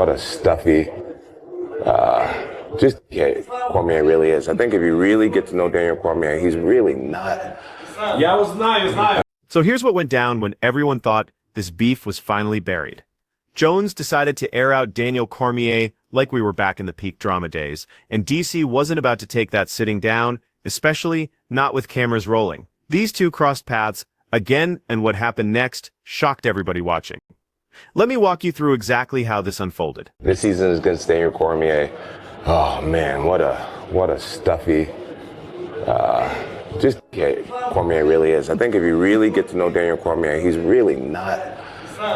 what a stuffy, just Cormier really is. I think if you really get to know Daniel Cormier, he's really not. Yeah, it was nice. So here's what went down when everyone thought this beef was finally buried. Jones decided to air out Daniel Cormier like we were back in the peak drama days, and DC wasn't about to take that sitting down, especially not with cameras rolling. These two crossed paths again, and what happened next shocked everybody watching. Let me walk you through exactly how this unfolded. This season is against Daniel Cormier. Oh man, what a stuffy, Cormier really is. I think if you really get to know Daniel Cormier, he's really not.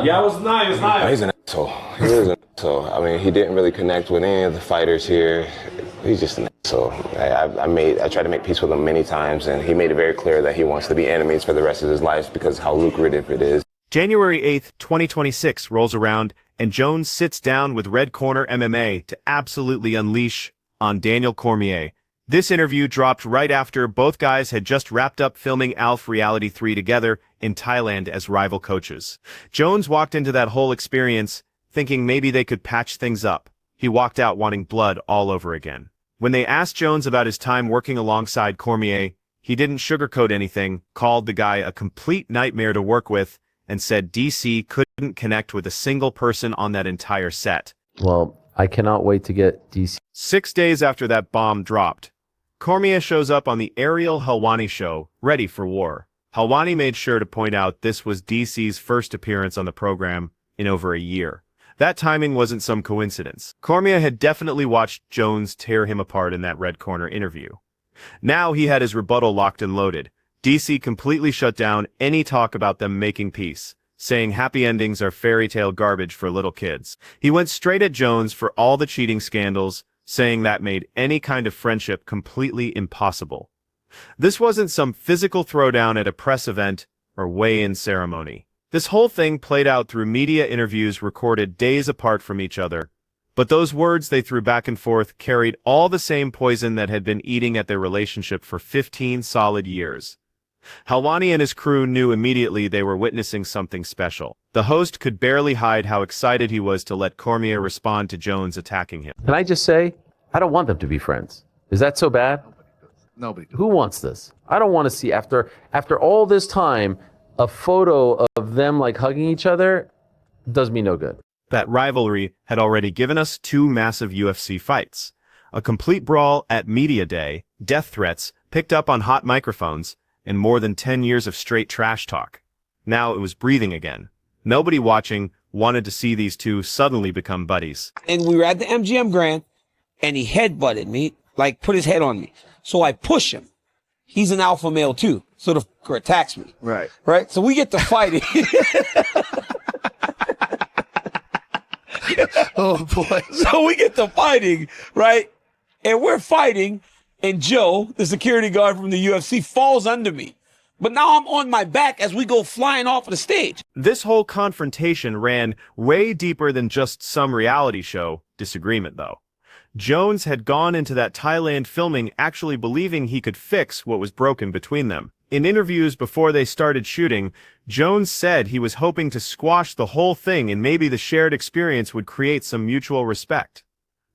Yeah, it was nice. He's an asshole. He is an asshole. I mean, he didn't really connect with any of the fighters here. He's just an asshole. I tried to make peace with him many times, and he made it very clear that he wants to be enemies for the rest of his life because how lucrative it is. January 8th, 2026 rolls around, and Jones sits down with Red Corner MMA to absolutely unleash on Daniel Cormier. This interview dropped right after both guys had just wrapped up filming ALF Reality 3 together in Thailand as rival coaches. Jones walked into that whole experience thinking maybe they could patch things up. He walked out wanting blood all over again. When they asked Jones about his time working alongside Cormier, he didn't sugarcoat anything, called the guy a complete nightmare to work with, and said DC couldn't connect with a single person on that entire set. Well, I cannot wait to get DC. 6 days after that bomb dropped, Cormier shows up on the Ariel Helwani show, ready for war. Helwani made sure to point out this was DC's first appearance on the program in over a year. That timing wasn't some coincidence. Cormier had definitely watched Jones tear him apart in that Red Corner interview. Now he had his rebuttal locked and loaded. DC completely shut down any talk about them making peace, saying happy endings are fairy tale garbage for little kids. He went straight at Jones for all the cheating scandals, saying that made any kind of friendship completely impossible. This wasn't some physical throwdown at a press event or weigh-in ceremony. This whole thing played out through media interviews recorded days apart from each other, but those words they threw back and forth carried all the same poison that had been eating at their relationship for 15 solid years. Helwani and his crew knew immediately they were witnessing something special. The host could barely hide how excited he was to let Cormier respond to Jones attacking him. Can I just say, I don't want them to be friends. Is that so bad? Nobody. Who wants this? I don't want to see, after all this time, a photo of them like hugging each other. Does me no good. That rivalry had already given us 2 massive UFC fights. A complete brawl at Media Day, death threats picked up on hot microphones, and more than 10 years of straight trash talk. Now it was breathing again. Nobody watching wanted to see these two suddenly become buddies. And we were at the MGM Grand, and he headbutted me, like put his head on me. So I push him. He's an alpha male too, so the fucker attacks me. Right. Right? So we get to fighting. Oh boy. So we get to fighting, right? And we're fighting, and Joe, the security guard from the UFC, falls under me. But now I'm on my back as we go flying off of the stage. This whole confrontation ran way deeper than just some reality show disagreement, though. Jones had gone into that Thailand filming actually believing he could fix what was broken between them. In interviews before they started shooting, Jones said he was hoping to squash the whole thing and maybe the shared experience would create some mutual respect.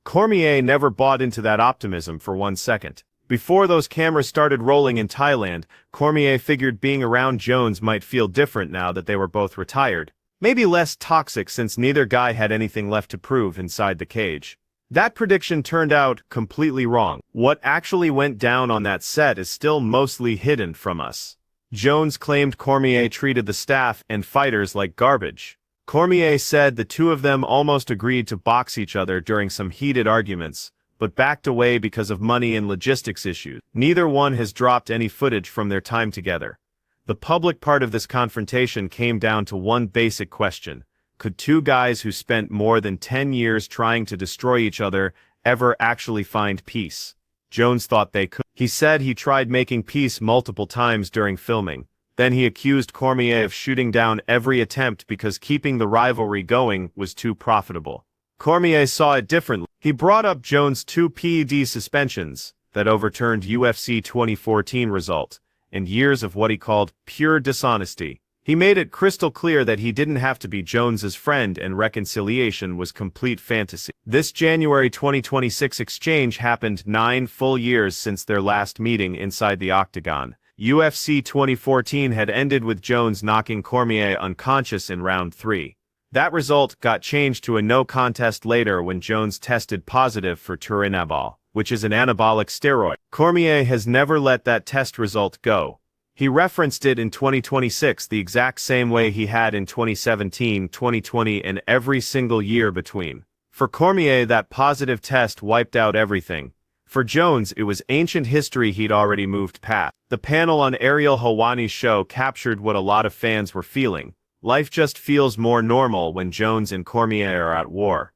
Cormier never bought into that optimism for 1 second. Before those cameras started rolling in Thailand, Cormier figured being around Jones might feel different now that they were both retired. Maybe less toxic since neither guy had anything left to prove inside the cage. That prediction turned out completely wrong. What actually went down on that set is still mostly hidden from us. Jones claimed Cormier treated the staff and fighters like garbage. Cormier said the two of them almost agreed to box each other during some heated arguments, but backed away because of money and logistics issues. Neither one has dropped any footage from their time together. The public part of this confrontation came down to one basic question. Could two guys who spent more than 10 years trying to destroy each other ever actually find peace? Jones thought they could. He said he tried making peace multiple times during filming. Then he accused Cormier of shooting down every attempt because keeping the rivalry going was too profitable. Cormier saw it differently. He brought up Jones' 2 PED suspensions that overturned UFC 2014 result, and years of what he called pure dishonesty. He made it crystal clear that he didn't have to be Jones's friend and reconciliation was complete fantasy. This January 2026 exchange happened 9 full years since their last meeting inside the octagon. UFC 2014 had ended with Jones knocking Cormier unconscious in round 3. That result got changed to a no contest later when Jones tested positive for turinabol, which is an anabolic steroid. Cormier has never let that test result go. He referenced it in 2026 the exact same way he had in 2017, 2020, and every single year between. For Cormier, that positive test wiped out everything. For Jones, it was ancient history he'd already moved past. The panel on Ariel Helwani's show captured what a lot of fans were feeling. Life just feels more normal when Jones and Cormier are at war.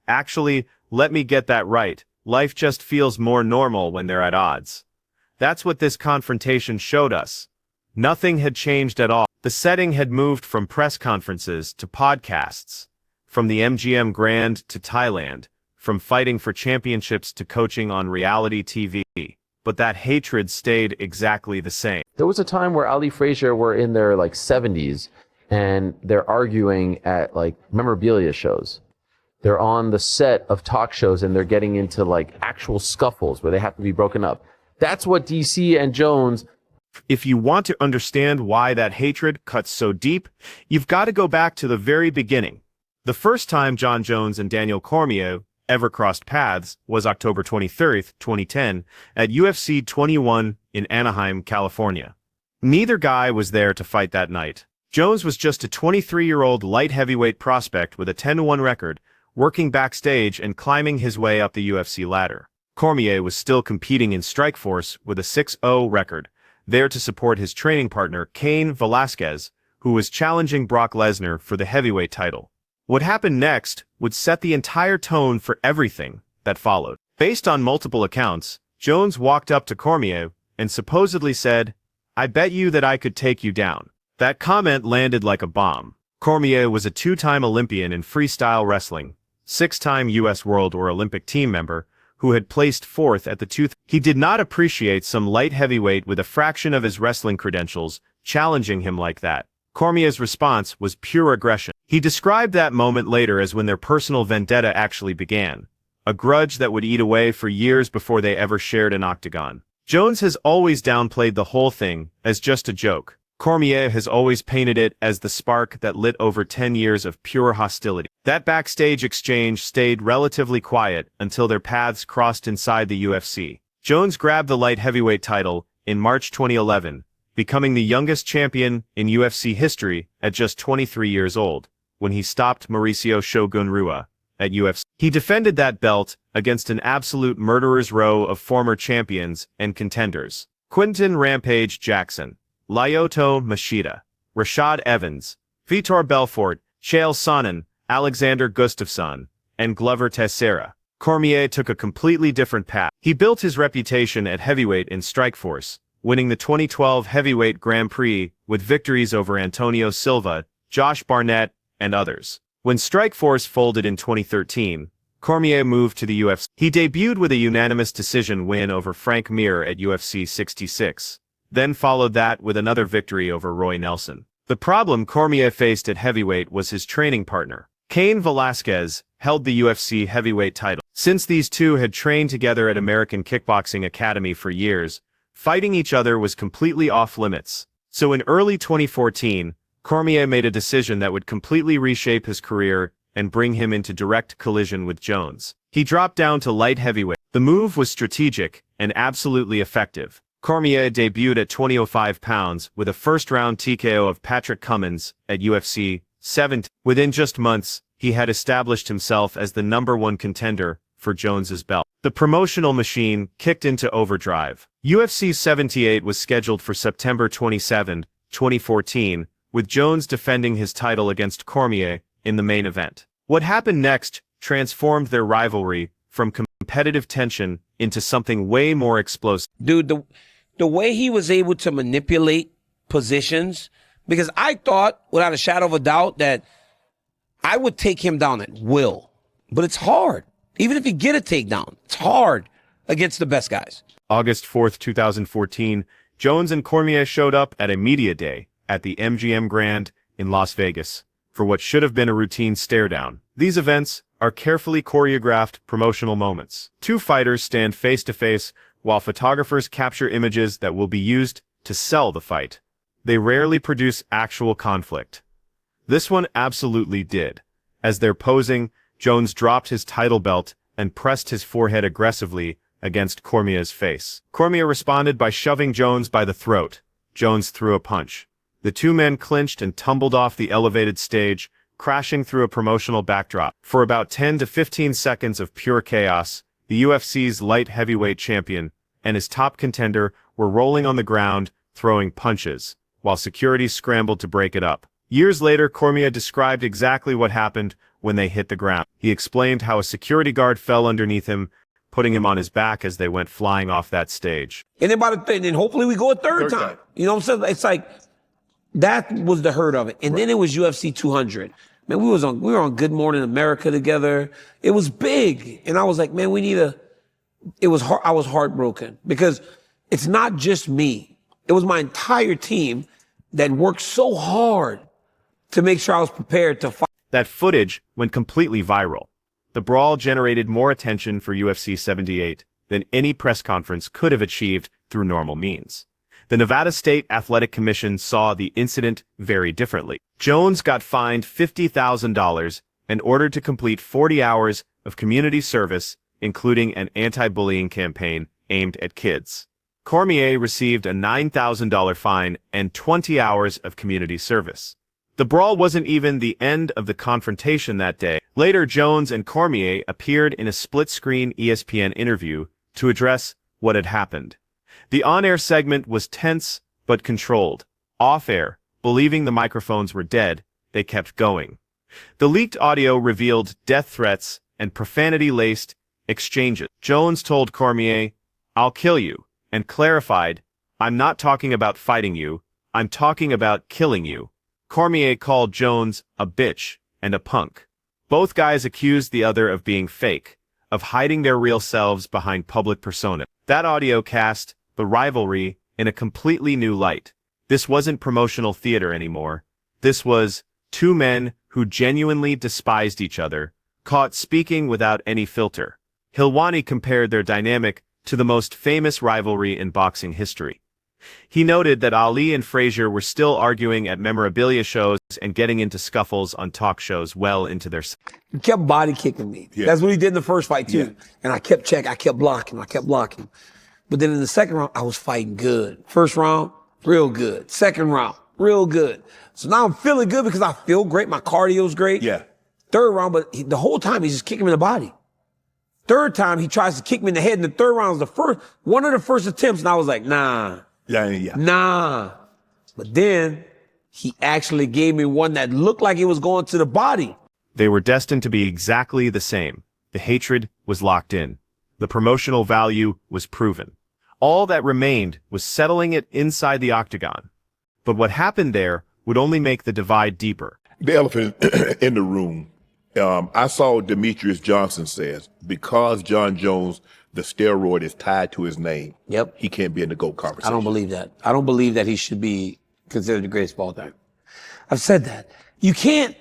Actually, let me get that right. Life just feels more normal when they're at odds. That's what this confrontation showed us. Nothing had changed at all. The setting had moved from press conferences to podcasts, from the MGM Grand to Thailand, from fighting for championships to coaching on reality TV. But that hatred stayed exactly the same. There was a time where Ali Frazier were in their 70s and they're arguing at memorabilia shows. They're on the set of talk shows and they're getting into actual scuffles where they have to be broken up. That's what DC and Jones. If you want to understand why that hatred cuts so deep, you've got to go back to the very beginning. The first time John Jones and Daniel Cormier ever crossed paths was October 23, 2010, at UFC 21 in Anaheim, California. Neither guy was there to fight that night. Jones was just a 23-year-old light heavyweight prospect with a 10-1 record, working backstage and climbing his way up the UFC ladder. Cormier was still competing in Strikeforce with a 6-0 record, there to support his training partner Cain Velasquez, who was challenging Brock Lesnar for the heavyweight title. What happened next would set the entire tone for everything that followed. Based on multiple accounts, Jones walked up to Cormier and supposedly said, "I bet you that I could take you down." That comment landed like a bomb. Cormier was a 2-time Olympian in freestyle wrestling, 6-time U.S. World or Olympic team member, who had placed 4th at the He did not appreciate some light heavyweight with a fraction of his wrestling credentials challenging him like that. Cormier's response was pure aggression. He described that moment later as when their personal vendetta actually began, a grudge that would eat away for years before they ever shared an octagon. Jones has always downplayed the whole thing as just a joke. Cormier has always painted it as the spark that lit over 10 years of pure hostility. That backstage exchange stayed relatively quiet until their paths crossed inside the UFC. Jones grabbed the light heavyweight title in March 2011, becoming the youngest champion in UFC history at just 23 years old, when he stopped Mauricio Shogun Rua at UFC. He defended that belt against an absolute murderer's row of former champions and contenders: Quinton Rampage Jackson, Lyoto Machida, Rashad Evans, Vitor Belfort, Chael Sonnen, Alexander Gustafsson, and Glover Teixeira. Cormier took a completely different path. He built his reputation at heavyweight in Strikeforce, winning the 2012 Heavyweight Grand Prix with victories over Antonio Silva, Josh Barnett, and others. When Strikeforce folded in 2013, Cormier moved to the UFC. He debuted with a unanimous decision win over Frank Mir at UFC 66. Then followed that with another victory over Roy Nelson. The problem Cormier faced at heavyweight was his training partner. Cain Velasquez held the UFC heavyweight title. Since these two had trained together at American Kickboxing Academy for years, fighting each other was completely off limits. So in early 2014, Cormier made a decision that would completely reshape his career and bring him into direct collision with Jones. He dropped down to light heavyweight. The move was strategic and absolutely effective. Cormier debuted at 205 pounds with a first-round TKO of Patrick Cummins at UFC 7. Within just months, he had established himself as the #1 contender for Jones's belt. The promotional machine kicked into overdrive. UFC 78 was scheduled for September 27, 2014, with Jones defending his title against Cormier in the main event. What happened next transformed their rivalry from competitive tension into something way more explosive. Dude, the way he was able to manipulate positions, because I thought, without a shadow of a doubt, that I would take him down at will. But it's hard. Even if you get a takedown, it's hard against the best guys. August 4, 2014, Jones and Cormier showed up at a media day at the MGM Grand in Las Vegas for what should have been a routine stare-down. These events are carefully choreographed promotional moments. Two fighters stand face-to-face while photographers capture images that will be used to sell the fight. They rarely produce actual conflict. This one absolutely did. As they're posing, Jones dropped his title belt and pressed his forehead aggressively against Cormier's face. Cormier responded by shoving Jones by the throat. Jones threw a punch. The two men clinched and tumbled off the elevated stage, crashing through a promotional backdrop. For about 10 to 15 seconds of pure chaos, the UFC's light heavyweight champion and his top contender were rolling on the ground, throwing punches, while security scrambled to break it up. Years later, Cormier described exactly what happened when they hit the ground. He explained how a security guard fell underneath him, putting him on his back as they went flying off that stage. And then hopefully we go a third time. You know what I'm saying? It's like, that was the hurt of it. And then it was UFC 200. Man, we were on Good Morning America together. It was big. And I was like, man, I was heartbroken because it's not just me. It was my entire team that worked so hard to make sure I was prepared to fight. That footage went completely viral. The brawl generated more attention for UFC 78 than any press conference could have achieved through normal means. The Nevada State Athletic Commission saw the incident very differently. Jones got fined $50,000 and ordered to complete 40 hours of community service, including an anti-bullying campaign aimed at kids. Cormier received a $9,000 fine and 20 hours of community service. The brawl wasn't even the end of the confrontation that day. Later, Jones and Cormier appeared in a split-screen ESPN interview to address what had happened. The on-air segment was tense but controlled. Off-air, believing the microphones were dead, they kept going. The leaked audio revealed death threats and profanity-laced exchanges. Jones told Cormier, "I'll kill you," and clarified, "I'm not talking about fighting you, I'm talking about killing you." Cormier called Jones a bitch and a punk. Both guys accused the other of being fake, of hiding their real selves behind public persona. That audio cast the rivalry in a completely new light. This wasn't promotional theater anymore. This was two men who genuinely despised each other, caught speaking without any filter. Helwani compared their dynamic to the most famous rivalry in boxing history. He noted that Ali and Frazier were still arguing at memorabilia shows and getting into scuffles on talk shows well into their... He kept body kicking me. Yeah. That's what he did in the first fight too. Yeah. And I kept checking, I kept blocking. But then in the second round, I was fighting good. First round, real good. Second round, real good. So now I'm feeling good because I feel great. My cardio's great. Yeah. Third round, but the whole time he's just kicking me in the body. Third time, he tries to kick me in the head. And the third round was one of the first attempts. And I was like, nah. Yeah. Nah. But then he actually gave me one that looked like it was going to the body. They were destined to be exactly the same. The hatred was locked in. The promotional value was proven. All that remained was settling it inside the octagon. But what happened there would only make the divide deeper. The elephant in the room. I saw Demetrius Johnson says, because John Jones, the steroid is tied to his name. Yep. He can't be in the GOAT conversation. I don't believe that. I don't believe that he should be considered the greatest of all time. I've said that. You can't,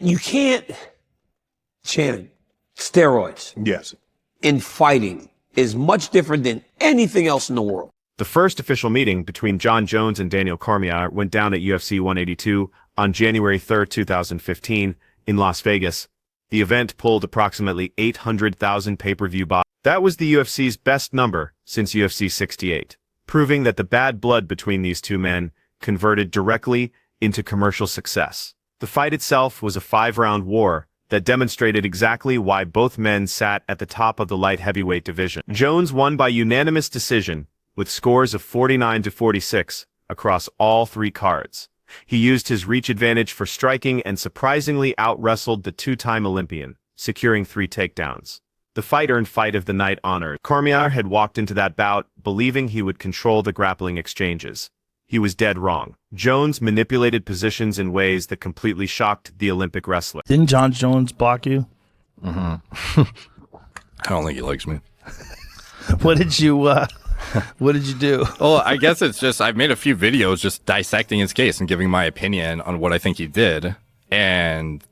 Shannon, steroids. Yes. In fighting is much different than anything else in the world. The first official meeting between John Jones and Daniel Cormier went down at UFC 182 on January 3, 2015 in Las Vegas. The event pulled approximately 800,000 pay-per-view buys. That was the UFC's best number since UFC 68, proving that the bad blood between these two men converted directly into commercial success. The fight itself was a 5-round war that demonstrated exactly why both men sat at the top of the light heavyweight division. Jones won by unanimous decision with scores of 49-46 across all 3 cards. He used his reach advantage for striking and surprisingly out-wrestled the 2-time Olympian, securing 3 takedowns. The fight earned Fight of the Night honors. Cormier had walked into that bout believing he would control the grappling exchanges. He was dead wrong. Jones manipulated positions in ways that completely shocked the Olympic wrestler. Didn't John Jones block you? I don't think he likes me. What did you What did you do? Well, I guess it's just I've made a few videos just dissecting his case and giving my opinion on what I think he did, and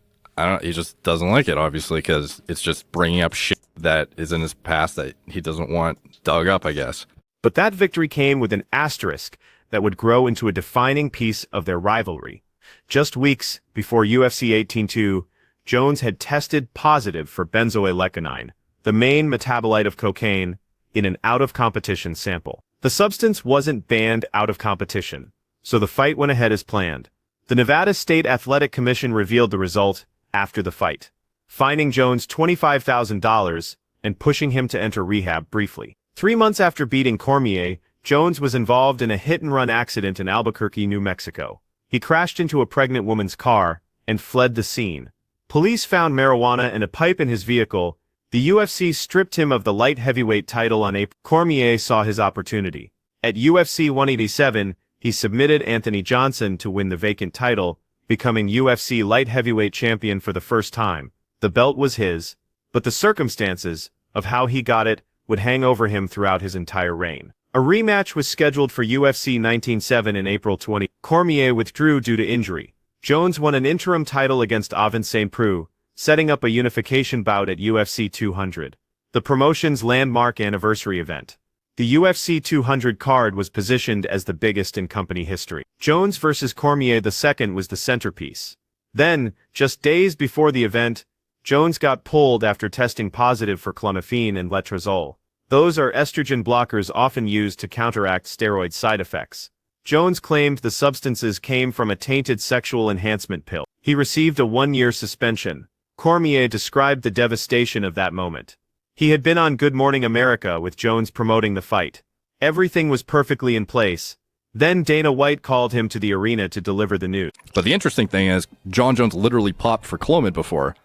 he just doesn't like it, obviously, because it's just bringing up shit that is in his past that he doesn't want dug up, I guess. But that victory came with an asterisk that would grow into a defining piece of their rivalry. Just weeks before UFC 18-2, Jones had tested positive for benzoylecgonine, the main metabolite of cocaine, in an out-of-competition sample. The substance wasn't banned out of competition, so the fight went ahead as planned. The Nevada State Athletic Commission revealed the result after the fight, fining Jones $25,000 and pushing him to enter rehab briefly. 3 months after beating Cormier, Jones was involved in a hit-and-run accident in Albuquerque, New Mexico. He crashed into a pregnant woman's car and fled the scene. Police found marijuana and a pipe in his vehicle. The UFC stripped him of the light heavyweight title on April. Cormier saw his opportunity. At UFC 187, he submitted Anthony Johnson to win the vacant title, becoming UFC light heavyweight champion for the first time. The belt was his, but the circumstances of how he got it would hang over him throughout his entire reign. A rematch was scheduled for UFC 19-7 in April 20. Cormier withdrew due to injury. Jones won an interim title against Avin St. Preux, setting up a unification bout at UFC 200, the promotion's landmark anniversary event. The UFC 200 card was positioned as the biggest in company history. Jones versus Cormier II was the centerpiece. Then, just days before the event, Jones got pulled after testing positive for clonopine and letrozole. Those are estrogen blockers often used to counteract steroid side effects. Jones claimed the substances came from a tainted sexual enhancement pill. He received a 1-year suspension. Cormier described the devastation of that moment. He had been on Good Morning America with Jones promoting the fight. Everything was perfectly in place. Then Dana White called him to the arena to deliver the news. But the interesting thing is, John Jones literally popped for Clomid before,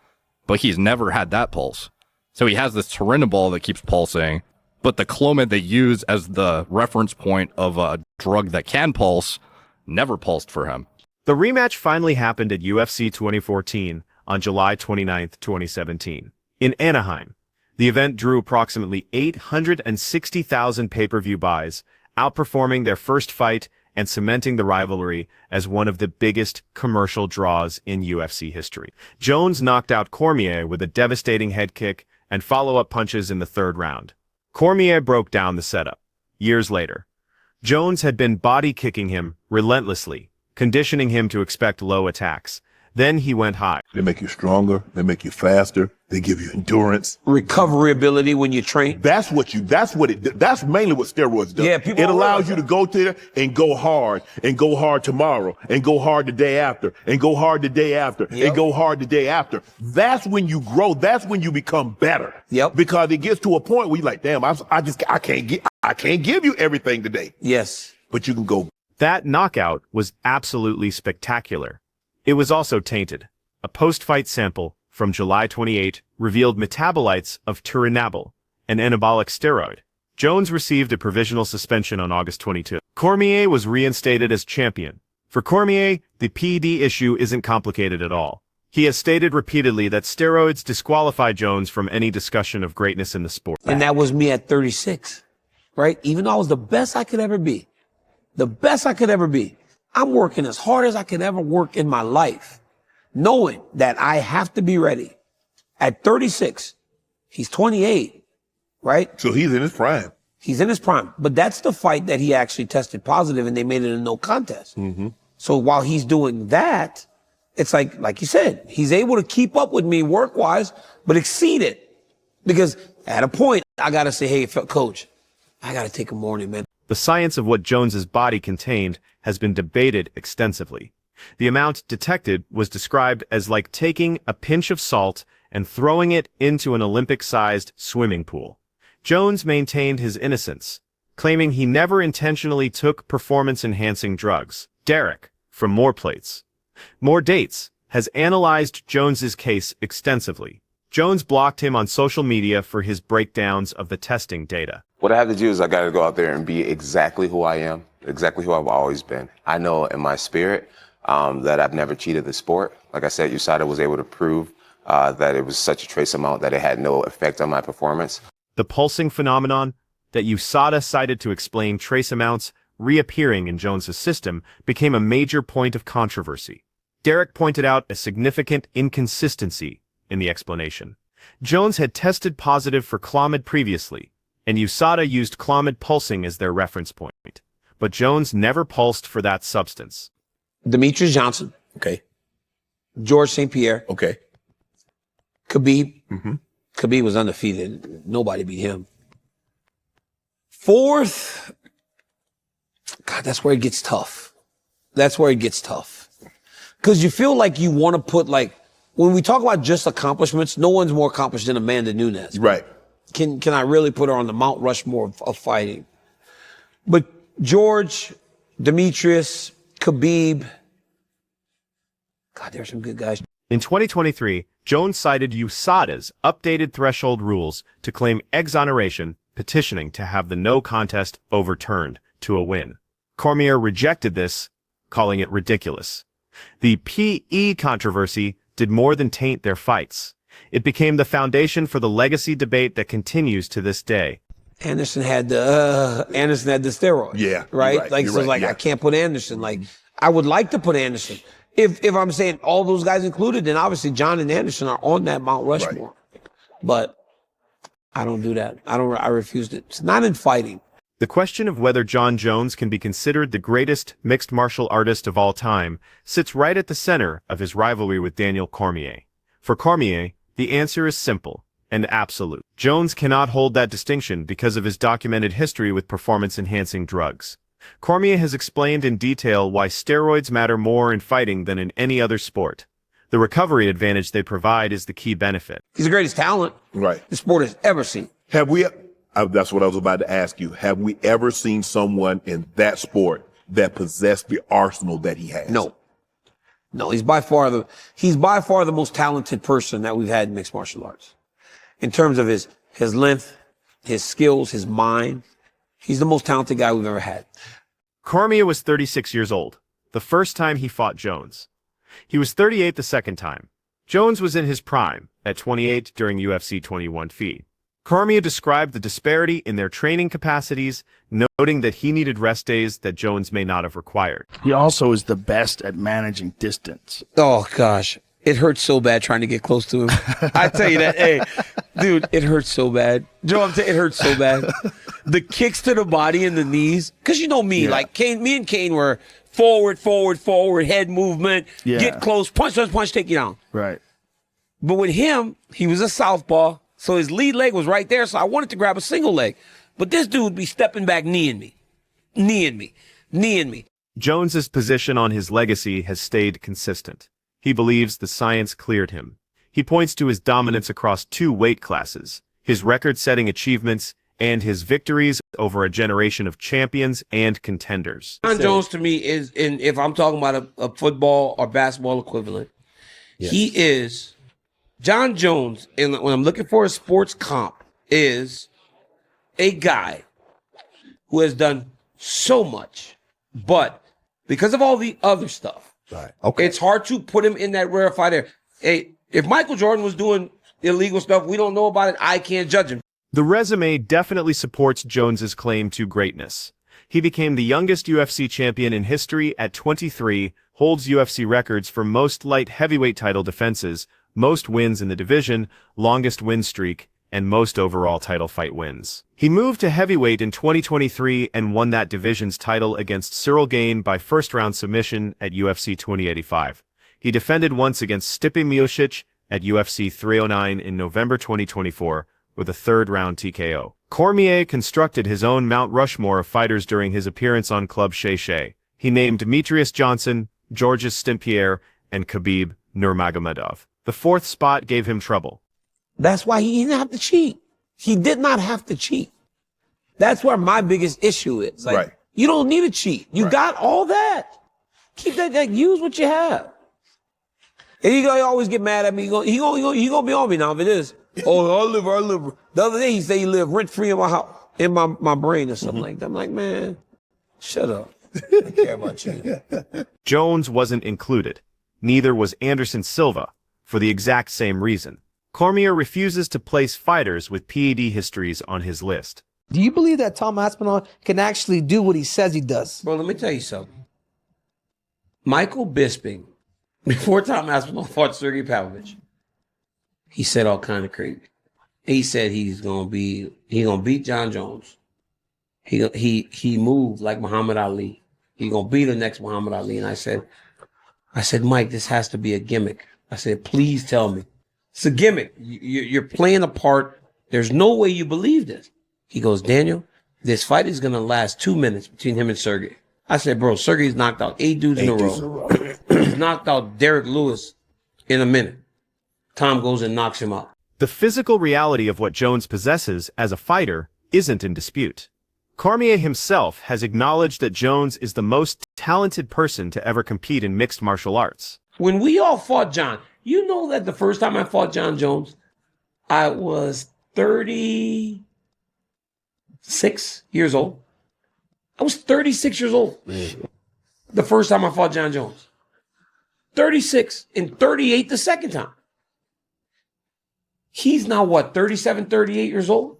but he's never had that pulse. So he has this Turinabol that keeps pulsing, but the Clomid they use as the reference point of a drug that can pulse never pulsed for him. The rematch finally happened at UFC 2014 on July 29, 2017, in Anaheim. The event drew approximately 860,000 pay-per-view buys, outperforming their first fight and cementing the rivalry as one of the biggest commercial draws in UFC history. Jones knocked out Cormier with a devastating head kick and follow-up punches in the third round. Cormier broke down the setup. Years later, Jones had been body-kicking him relentlessly, conditioning him to expect low attacks. Then he went high. They make you stronger. They make you faster. They give you endurance. Recovery ability when you train. That's mainly what steroids do. Yeah, people it don't allows realize you to that. go there and go hard tomorrow, and go hard the day after, and go hard the day after, Yep. and go hard the day after. That's when you grow. That's when you become better. Yep. Because it gets to a point where you're like, damn, I can't give you everything today. Yes. But you can go. That knockout was absolutely spectacular. It was also tainted. A post-fight sample from July 28 revealed metabolites of turinabol, an anabolic steroid. Jones received a provisional suspension on August 22. Cormier was reinstated as champion. For Cormier, the PED issue isn't complicated at all. He has stated repeatedly that steroids disqualify Jones from any discussion of greatness in the sport. And that was me at 36, right? Even though I was the best I could ever be. The best I could ever be. I'm working as hard as I could ever work in my life, knowing that I have to be ready. At 36, he's 28, right? So he's in his prime. He's in his prime. But that's the fight that he actually tested positive and they made it a no contest. Mm-hmm. So while he's doing that, it's like you said, he's able to keep up with me work-wise, but exceed it. Because at a point, I got to say, hey, coach, I got to take a morning, man. The science of what Jones's body contained has been debated extensively. The amount detected was described as like taking a pinch of salt and throwing it into an Olympic-sized swimming pool. Jones maintained his innocence, claiming he never intentionally took performance-enhancing drugs. Derek, from More Dates, has analyzed Jones's case extensively. Jones blocked him on social media for his breakdowns of the testing data. What I have to do is I got to go out there and be exactly who I am, exactly who I've always been. I know in my spirit that I've never cheated the sport. Like I said, USADA was able to prove that it was such a trace amount that it had no effect on my performance. The pulsing phenomenon, that USADA cited to explain trace amounts reappearing in Jones's system became a major point of controversy. Derek pointed out a significant inconsistency in the explanation. Jones had tested positive for Clomid previously, and USADA used Clomid pulsing as their reference point. But Jones never pulsed for that substance. Demetrius Johnson. Okay. George St. Pierre. Okay. Khabib. Khabib was undefeated. Nobody beat him. Fourth, God, that's where it gets tough. That's where it gets tough. Because you feel like you want to put, like, when we talk about just accomplishments, no one's more accomplished than Amanda Nunes. Right. Can I really put her on the Mount Rushmore of fighting? But George, Demetrius, Khabib, God, there's some good guys. In 2023, Jones cited USADA's updated threshold rules to claim exoneration, petitioning to have the no contest overturned to a win. Cormier rejected this, calling it ridiculous. The PE controversy did more than taint their fights. It became the foundation for the legacy debate that continues to this day. Anderson had the steroids. Yeah, Right? you're right, Like, you're so right, like, yeah. I can't put Anderson. Like, I would like to put Anderson. If I'm saying all those guys included, then obviously John and Anderson are on that Mount Rushmore. But I don't do that. I refused it. It's not in fighting. The question of whether Jon Jones can be considered the greatest mixed martial artist of all time sits right at the center of his rivalry with Daniel Cormier. For Cormier, the answer is simple and absolute. Jones cannot hold that distinction because of his documented history with performance-enhancing drugs. Cormier has explained in detail why steroids matter more in fighting than in any other sport. The recovery advantage they provide is the key benefit. He's the greatest talent Right. the sport has ever seen. Have we, that's what I was about to ask you. Have we ever seen someone in that sport that possessed the arsenal that he has? No. No, he's by far the most talented person that we've had in mixed martial arts. In terms of his length, his skills, his mind, he's the most talented guy we've ever had. Cormier was 36 years old, the first time he fought Jones. He was 38 the second time. Jones was in his prime, at 28 during UFC 21 feet. Cormier described the disparity in their training capacities, noting that he needed rest days that Jones may not have required. He also is the best at managing distance. Oh, gosh. It hurts so bad trying to get close to him. I tell you that, hey, dude, it hurts so bad. Joe, it hurts so bad. The kicks to the body and the knees. Because you know me, like me and Kane were forward, head movement, get close, punch, take you down. Right. But with him, he was a southpaw, so his lead leg was right there, so I wanted to grab a single leg. But this dude would be stepping back, kneeing me. Jones's position on his legacy has stayed consistent. He believes the science cleared him. He points to his dominance across 2 weight classes, his record-setting achievements, and his victories over a generation of champions and contenders. Jon Jones to me is, if I'm talking about a football or basketball equivalent, he is, Jon Jones, and when I'm looking for a sports comp, is a guy who has done so much, but because of all the other stuff, Okay. it's hard to put him in that rarefied air. Hey, if Michael Jordan was doing illegal stuff, we don't know about it, I can't judge him. The resume definitely supports Jones's claim to greatness. He became the youngest UFC champion in history at 23, holds UFC records for most light heavyweight title defenses, most wins in the division, longest win streak, and most overall title fight wins. He moved to heavyweight in 2023 and won that division's title against Cyril Gane by first-round submission at UFC 285. He defended once against Stipe Miocic at UFC 309 in November 2024 with a third-round TKO. Cormier constructed his own Mount Rushmore of fighters during his appearance on Club Shay Shay. He named Demetrius Johnson, Georges St-Pierre, and Khabib Nurmagomedov. The 4th spot gave him trouble. That's why he didn't have to cheat. He did not have to cheat. That's where my biggest issue is. Like, you don't need to cheat. You got all that. Keep that, like, use what you have. And he gonna always get mad at me. He gonna be on me now if it is. Oh, I live. The other day he said he lived rent-free in my house, in my brain or something like that. I'm like, man, shut up. I don't care about you. Jones wasn't included. Neither was Anderson Silva, for the exact same reason. Cormier refuses to place fighters with PED histories on his list. Do you believe that Tom Aspinall can actually do what he says he does? Bro, let me tell you something. Michael Bisping, before Tom Aspinall fought Sergey Pavlovich, he said all kind of crazy. He said he's gonna beat John Jones. He moved like Muhammad Ali. He gonna be the next Muhammad Ali. And I said, Mike, this has to be a gimmick. I said, please tell me. It's a gimmick. You're playing a part. There's no way you believe this. He goes, Daniel, this fight is going to last 2 minutes between him and Sergey. I said, bro, Sergey's knocked out 8 dudes in a row. He's knocked out Derek Lewis in a minute. Tom goes and knocks him out. The physical reality of what Jones possesses as a fighter isn't in dispute. Cormier himself has acknowledged that Jones is the most talented person to ever compete in mixed martial arts. When we all fought John, you know that the first time I fought John Jones, I was 36 years old. I was 36 years old. The first time I fought John Jones. 36 and 38 the second time. He's now what, 37, 38 years old?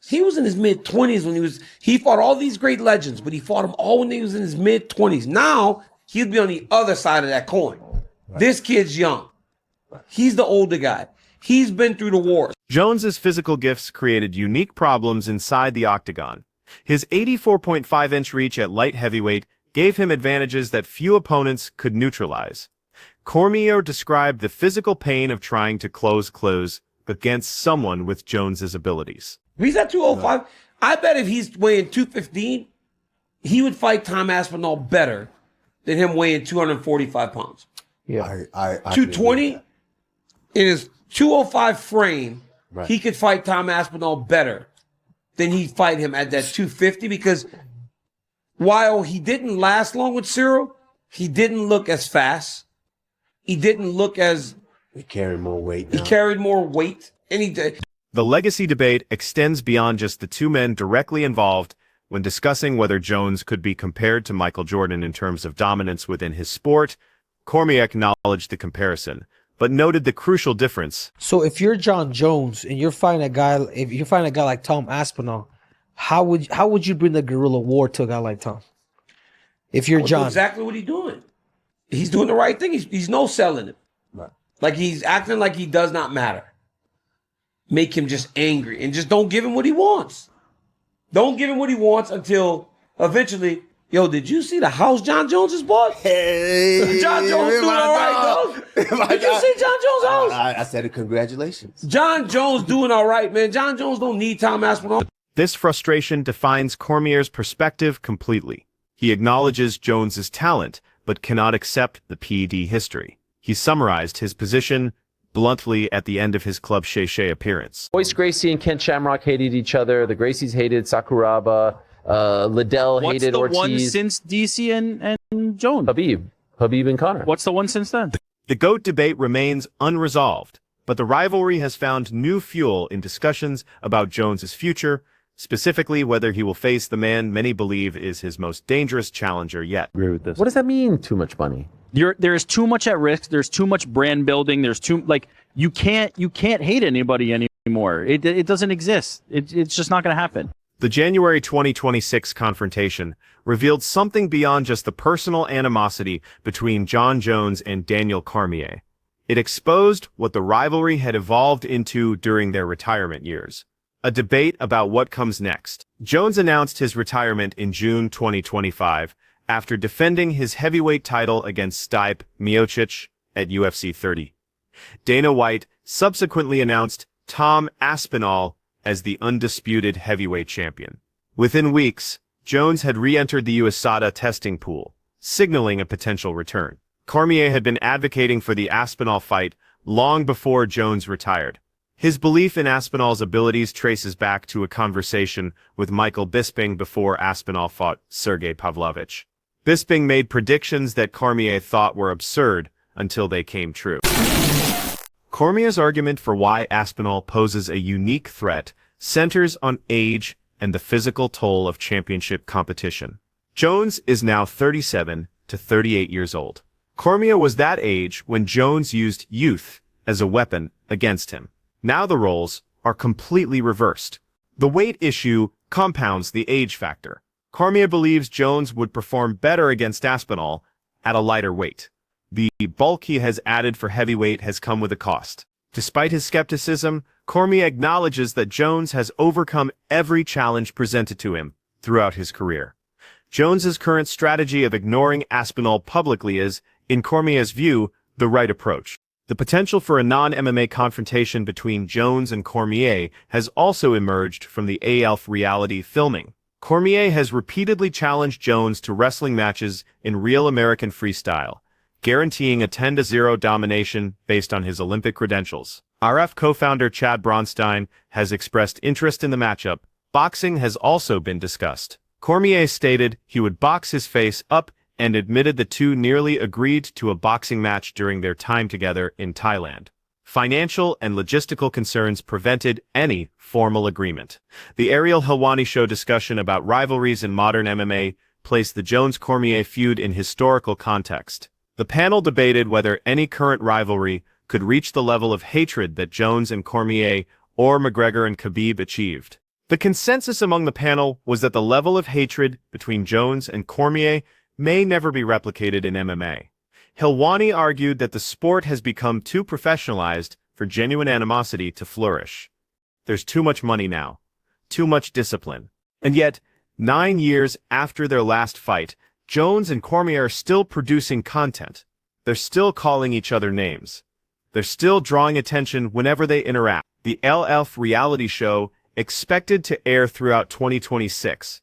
He was in his mid-20s when he fought all these great legends, but he fought them all when he was in his mid-20s. Now, he'd be on the other side of that coin. Right. This kid's young. He's the older guy. He's been through the wars. Jones's physical gifts created unique problems inside the octagon. His 84.5-inch reach at light heavyweight gave him advantages that few opponents could neutralize. Cormier described the physical pain of trying to close against someone with Jones's abilities. If he's at 205, I bet if he's weighing 215, he would fight Tom Aspinall better than him weighing 245 pounds. Yeah. I 220 in his 205 frame, right. He could fight Tom Aspinall better than he'd fight him at that 250 because while he didn't last long with Cyril, he didn't look as fast. He didn't look as... He carried more weight. He carried more weight. And he did. The legacy debate extends beyond just the two men directly involved when discussing whether Jones could be compared to Michael Jordan in terms of dominance within his sport. Cormier acknowledged the comparison, but noted the crucial difference. So if you're John Jones and you're fighting a guy like Tom Aspinall, how would you bring the guerrilla war to a guy like Tom? If you're John, exactly what he's doing. He's doing the right thing. He's no selling him. Right. Like he's acting like he does not matter. Make him just angry and just don't give him what he wants. Don't give him what he wants until eventually, yo, did you see the house John Jones has bought? Hey, John Jones doing all right, though. Did you see John Jones' house? I said it, congratulations. John Jones doing all right, man. John Jones don't need Tom Aspinall. This frustration defines Cormier's perspective completely. He acknowledges Jones's talent, but cannot accept the PED history. He summarized his position bluntly at the end of his Club Shay Shay appearance. Royce Gracie and Ken Shamrock hated each other. The Gracies hated Sakuraba. Liddell hated Ortiz. What's the one since DC and Jones? Habib and Connor. What's the one since then? The GOAT debate remains unresolved, but the rivalry has found new fuel in discussions about Jones's future, specifically whether he will face the man many believe is his most dangerous challenger yet. Agree with this. What does that mean, too much money? There's too much at risk. There's too much brand building. There's too, like, you can't hate anybody anymore. It doesn't exist. It's just not going to happen. The January 2026 confrontation revealed something beyond just the personal animosity between John Jones and Daniel Cormier. It exposed what the rivalry had evolved into during their retirement years. A debate about what comes next. Jones announced his retirement in June 2025 after defending his heavyweight title against Stipe Miocic at UFC 30. Dana White subsequently announced Tom Aspinall as the undisputed heavyweight champion. Within weeks, Jones had re-entered the USADA testing pool, signaling a potential return. Cormier had been advocating for the Aspinall fight long before Jones retired. His belief in Aspinall's abilities traces back to a conversation with Michael Bisping before Aspinall fought Sergey Pavlovich. Bisping made predictions that Cormier thought were absurd until they came true. Cormier's argument for why Aspinall poses a unique threat centers on age and the physical toll of championship competition. Jones is now 37 to 38 years old. Cormier was that age when Jones used youth as a weapon against him. Now the roles are completely reversed. The weight issue compounds the age factor. Cormier believes Jones would perform better against Aspinall at a lighter weight. The bulk he has added for heavyweight has come with a cost. Despite his skepticism, Cormier acknowledges that Jones has overcome every challenge presented to him throughout his career. Jones's current strategy of ignoring Aspinall publicly is, in Cormier's view, the right approach. The potential for a non-MMA confrontation between Jones and Cormier has also emerged from the ALF reality filming. Cormier has repeatedly challenged Jones to wrestling matches in real American freestyle, guaranteeing a 10-0 domination based on his Olympic credentials. RF co-founder Chad Bronstein has expressed interest in the matchup. Boxing has also been discussed. Cormier stated he would box his face up and admitted the two nearly agreed to a boxing match during their time together in Thailand. Financial and logistical concerns prevented any formal agreement. The Ariel Helwani Show discussion about rivalries in modern MMA placed the Jones-Cormier feud in historical context. The panel debated whether any current rivalry could reach the level of hatred that Jones and Cormier or McGregor and Khabib achieved. The consensus among the panel was that the level of hatred between Jones and Cormier may never be replicated in MMA. Helwani argued that the sport has become too professionalized for genuine animosity to flourish. There's too much money now, too much discipline. And yet, 9 years after their last fight, Jones and Cormier are still producing content. They're still calling each other names. They're still drawing attention whenever they interact. The LF reality show, expected to air throughout 2026,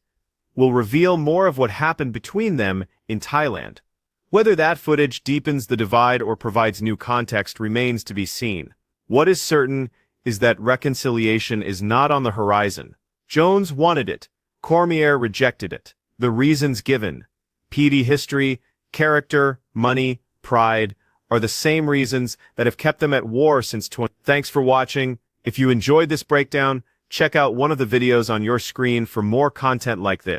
will reveal more of what happened between them in Thailand. Whether that footage deepens the divide or provides new context remains to be seen. What is certain is that reconciliation is not on the horizon. Jones wanted it. Cormier rejected it. The reasons given, PD history, character, money, pride, are the same reasons that have kept them at war since 20. Thanks for watching. If you enjoyed this breakdown, check out one of the videos on your screen for more content like this.